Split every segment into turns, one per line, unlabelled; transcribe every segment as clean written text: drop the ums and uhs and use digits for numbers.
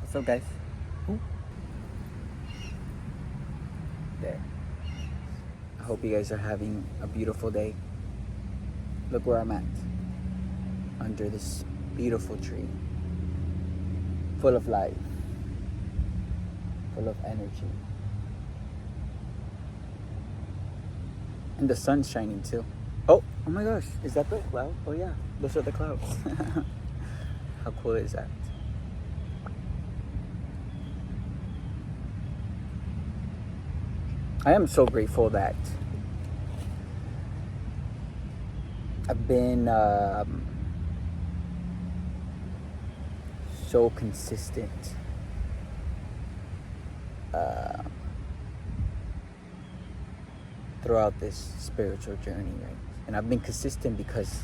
What's up, guys? Ooh. There. I hope you guys are having a beautiful day. Look where I'm at. Under this beautiful tree. Full of life. Full of energy. And the sun's shining too. Oh my gosh. Is that the cloud? Oh yeah. Those are the clouds. How cool is that? I am so grateful that I've been so consistent throughout this spiritual journey, right? And I've been consistent because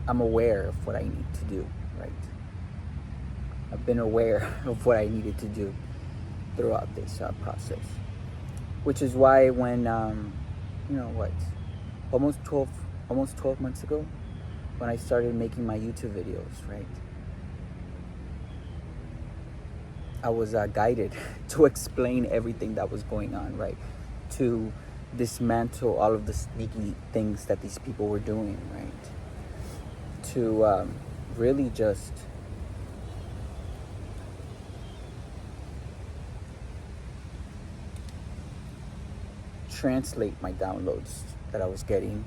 I'm aware of what I need to do, right? I've been aware of what I needed to do throughout this process. Which is why when, almost 12 months ago, when I started making my YouTube videos, right? I was guided to explain everything that was going on, right? To dismantle all of the sneaky things that these people were doing, right? To really just translate my downloads that I was getting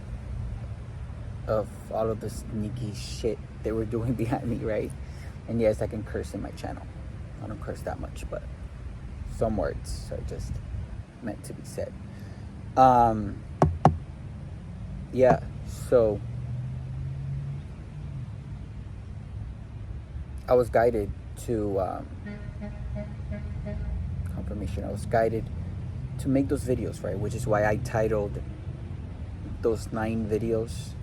of all of the sneaky shit they were doing behind me, right? And yes, I can curse in my channel. I don't curse that much, but some words are just meant to be said. Yeah, so I was guided to confirmation. I was guided to make those videos, right? Which is why I titled those 9 videos,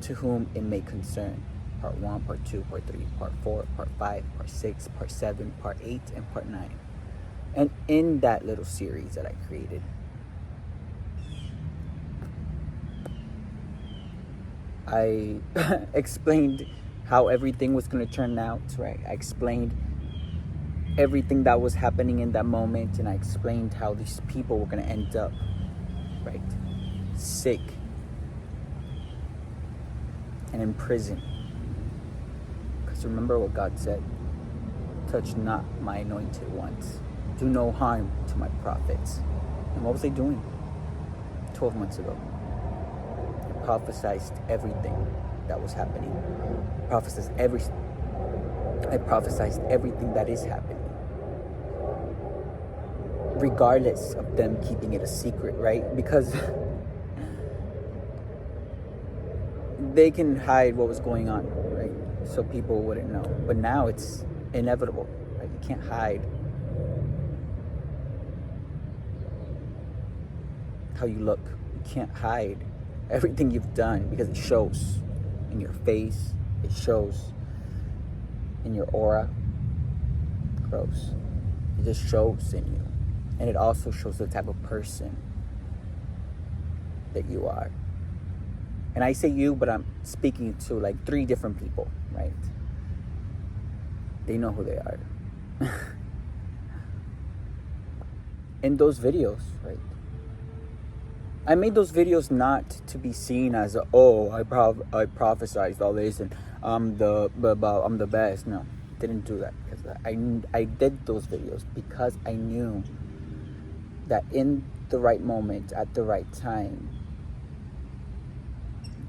To Whom It May Concern. Part 1, Part 2, Part 3, Part 4, Part 5, Part 6, Part 7, Part 8, and Part 9. And in that little series that I created, I explained how everything was going to turn out, right? I explained everything that was happening in that moment, and I explained how these people were going to end up, right, sick and in prison. Because remember what God said, touch not my anointed ones, do no harm to my prophets. And what was they doing 12 months ago? I prophesied everything that was happening. I prophesied everything that is happening, regardless of them keeping it a secret, right? Because they can hide what was going on, right? So people wouldn't know. But now it's inevitable, right? You can't hide how you look. You can't hide everything you've done, because it shows in your face. It shows in your aura. Gross. It just shows in you. And it also shows the type of person that you are. And I say you, but I'm speaking to like 3 different people, right? They know who they are. In those videos, right? I made those videos not to be seen as I prophesized all this and I'm the best. No, didn't do that, because I did those videos because I knew that in the right moment, at the right time,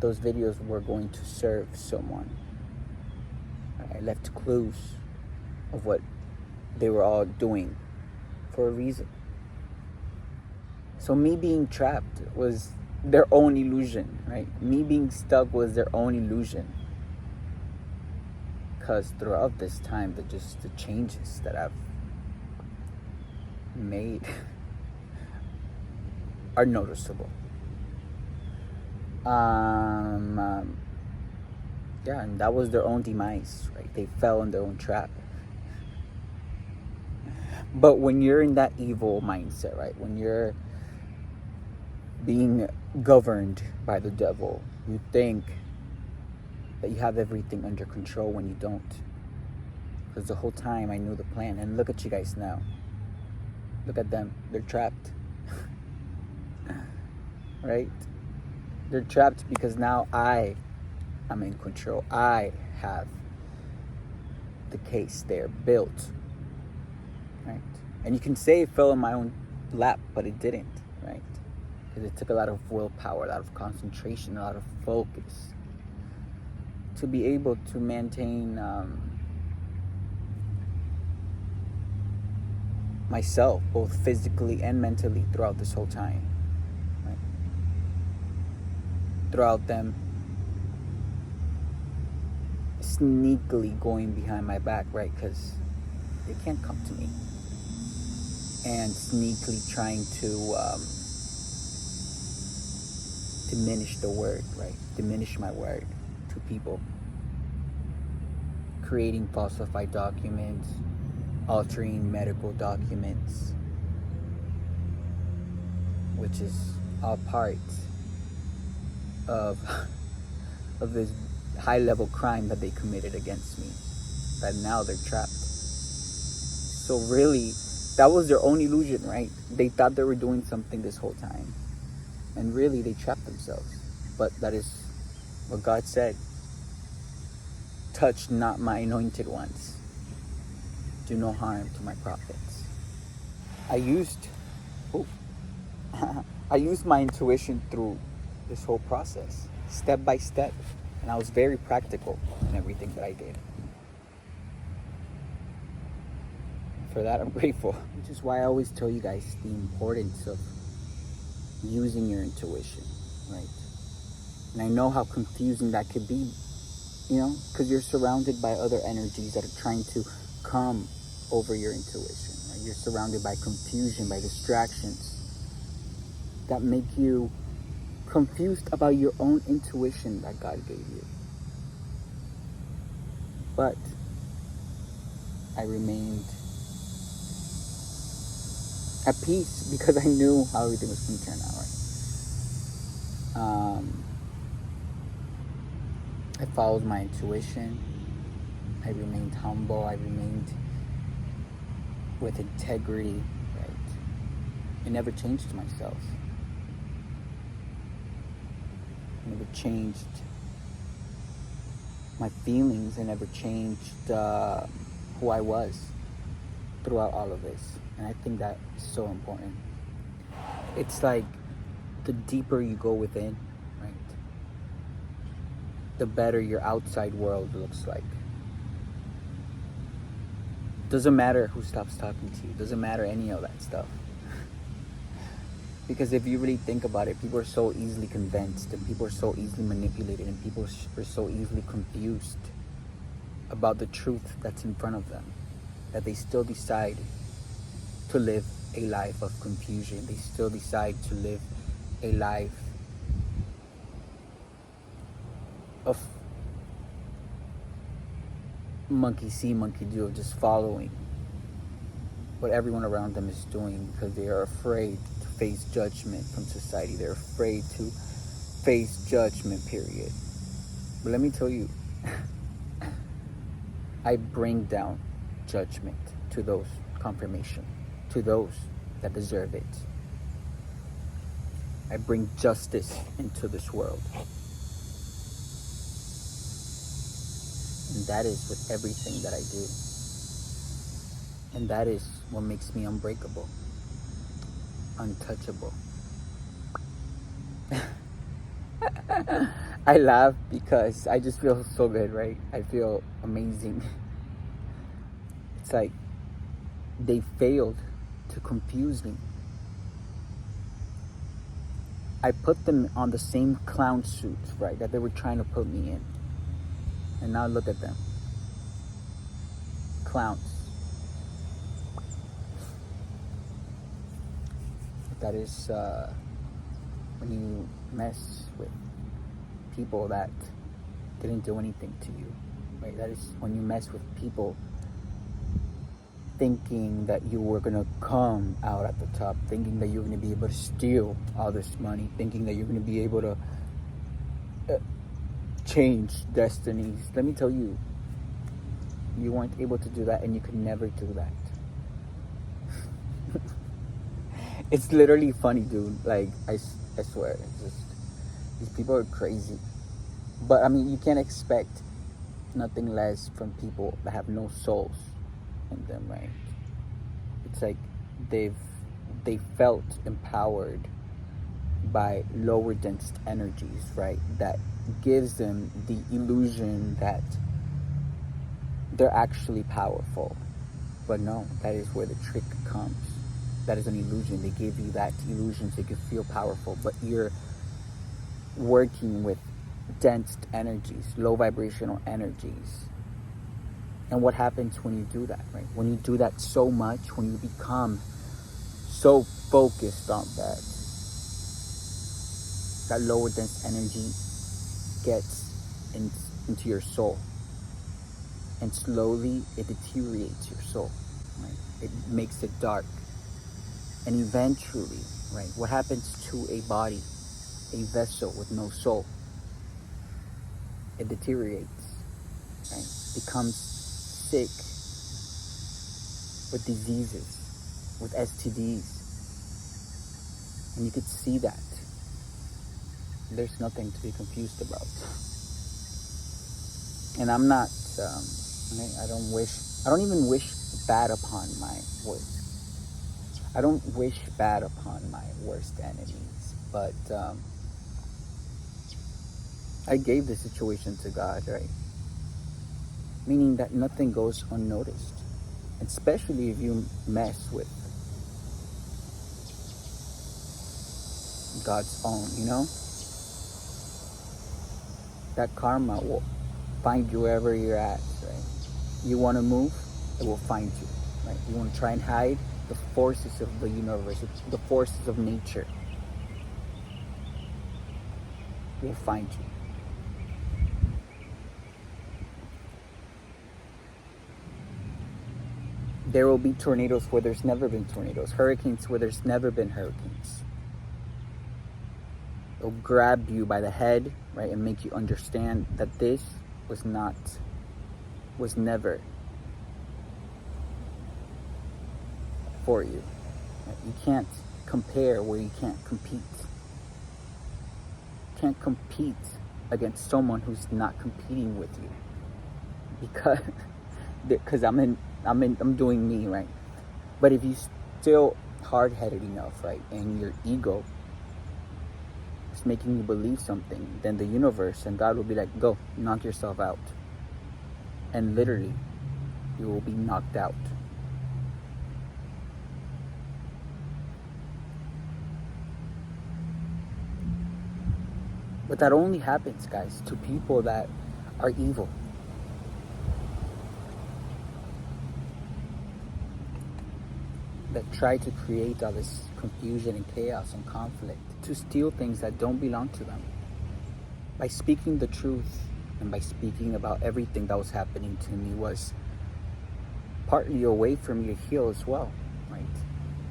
those videos were going to serve someone. I left clues of what they were all doing for a reason. So me being trapped was their own illusion, right? Me being stuck was their own illusion. Because throughout this time, the changes that I've made are noticeable. Yeah, and that was their own demise, right? They fell in their own trap. But when you're in that evil mindset, right? When you're being governed by the devil, you think that you have everything under control when you don't. Because the whole time I knew the plan. And look at you guys now. Look at them. They're trapped. Right? They're trapped because now I'm in control. I have the case there built. Right? And you can say it fell in my own lap, but it didn't. Right? Because it took a lot of willpower, a lot of concentration, a lot of focus to be able to maintain myself, both physically and mentally, throughout this whole time. Right? Throughout them sneakily going behind my back, right? Because they can't come to me. And sneakily trying to diminish the word, right? Diminish my word to people. Creating falsified documents, altering medical documents, which is all part of this high-level crime that they committed against me. That now they're trapped. So really, that was their own illusion, right? They thought they were doing something this whole time. And really, they trapped themselves. But that is what God said. Touch not my anointed ones. Do no harm to my prophets. I used my intuition through this whole process, step by step. And I was very practical in everything that I did. For that, I'm grateful. Which is why I always tell you guys the importance of using your intuition, right? And I know how confusing that could be, you know, because you're surrounded by other energies that are trying to come over your intuition, right? You're surrounded by confusion, by distractions that make you confused about your own intuition that God gave you. But I remained at peace because I knew how everything was going to turn out, right? I followed my intuition. I remained humble. I remained with integrity, right? I never changed myself. I never changed my feelings. I never changed who I was throughout all of this. And I think that is so important. It's like the deeper you go within, right, the better your outside world looks like. Doesn't matter who stops talking to you. Doesn't matter any of that stuff. Because if you really think about it, people are so easily convinced, and people are so easily manipulated, and people are so easily confused about the truth that's in front of them, that they still decide to live a life of confusion. They still decide to live a life of monkey see, monkey do, of just following what everyone around them is doing because they are afraid to face judgment from society. They're afraid to face judgment, period. But let me tell you, I bring down judgment to those confirmation, to those that deserve it. I bring justice into this world. And that is with everything that I do. And that is what makes me unbreakable, untouchable. I laugh because I just feel so good, right? I feel amazing. It's like they failed to confuse me. I put them on the same clown suits, right, that they were trying to put me in. And now look at them. Clowns. That is when you mess with people that didn't do anything to you, right? That is when you mess with people thinking that you were gonna come out at the top, thinking that you're gonna be able to steal all this money, thinking that you're gonna be able to change destinies. Let me tell you, You weren't able to do that, and you could never do that. It's literally funny, dude. Like, I swear, it's just, these people are crazy. But I mean, you can't expect nothing less from people that have no souls in them, right? It's like they felt empowered by lower dense energies, right? That gives them the illusion that they're actually powerful. But no, that is where the trick comes. That is an illusion. They give you that illusion so you can feel powerful, but you're working with dense energies, low vibrational energies. And what happens when you do that, right? When you do that so much, when you become so focused on that lower dense energy gets into your soul. And slowly it deteriorates your soul, right? It makes it dark. And eventually, right, what happens to a body, a vessel with no soul? It deteriorates, right? Becomes sick with diseases, with STDs. And you could see that. There's nothing to be confused about. And I'm not, I don't even wish bad upon my worst. I don't wish bad upon my worst enemies, but I gave the situation to God, right? Meaning that nothing goes unnoticed, especially if you mess with God's own, you know? That karma will find you wherever you're at, right? You want to move, it will find you, right? You want to try and hide, the forces of the universe, the forces of nature will find you. There will be tornadoes where there's never been tornadoes, hurricanes where there's never been hurricanes. It'll grab you by the head, right, and make you understand that this was never for you. You can't compare where you can't compete. You can't compete against someone who's not competing with you, because I'm doing me, right? But if you still hard-headed enough, right, and your ego is making you believe something, then the universe and God will be like, go, knock yourself out. And literally, you will be knocked out. But that only happens, guys, to people that are evil. That try to create all this confusion and chaos and conflict, to steal things that don't belong to them. By speaking the truth and by speaking about everything that was happening to me was partly a way for me to heal as well, right?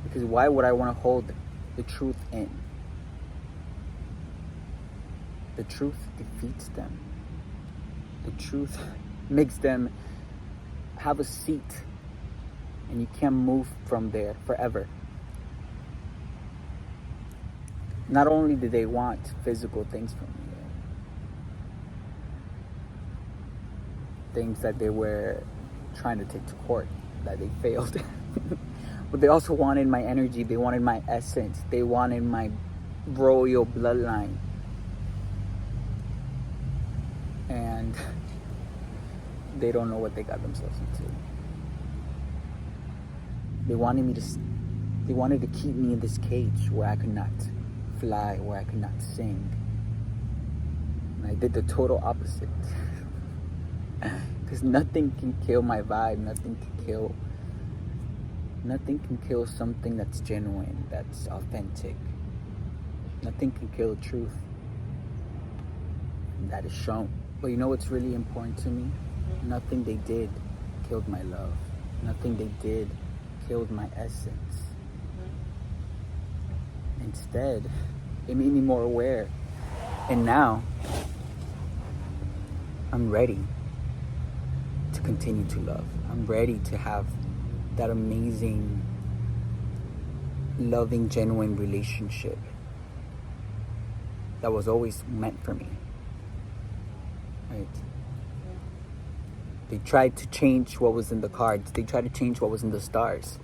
Because why would I want to hold the truth in? The truth defeats them. The truth makes them have a seat, and you can't move from there forever. Not only do they want physical things from me, things that they were trying to take to court, that they failed. But they also wanted my energy, they wanted my essence, they wanted my royal bloodline. And they don't know what they got themselves into. They wanted to keep me in this cage where I could not fly, where I could not sing. And I did the total opposite. Because nothing can kill my vibe, nothing can kill something that's genuine, that's authentic. Nothing can kill the truth. And that is shown. But you know what's really important to me? Nothing they did killed my love. Nothing they did killed my essence. Instead, it made me more aware. And now, I'm ready to continue to love. I'm ready to have that amazing, loving, genuine relationship that was always meant for me. Right? They tried to change what was in the cards. They tried to change what was in the stars.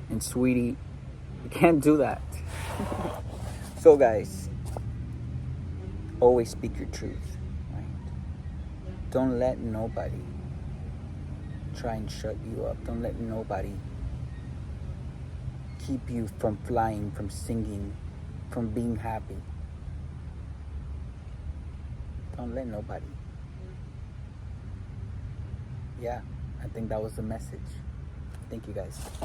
And sweetie, you can't do that. So guys, always speak your truth. Right? Don't let nobody try and shut you up. Don't let nobody keep you from flying, from singing, from being happy. Don't let nobody. Yeah, I think that was the message. Thank you guys.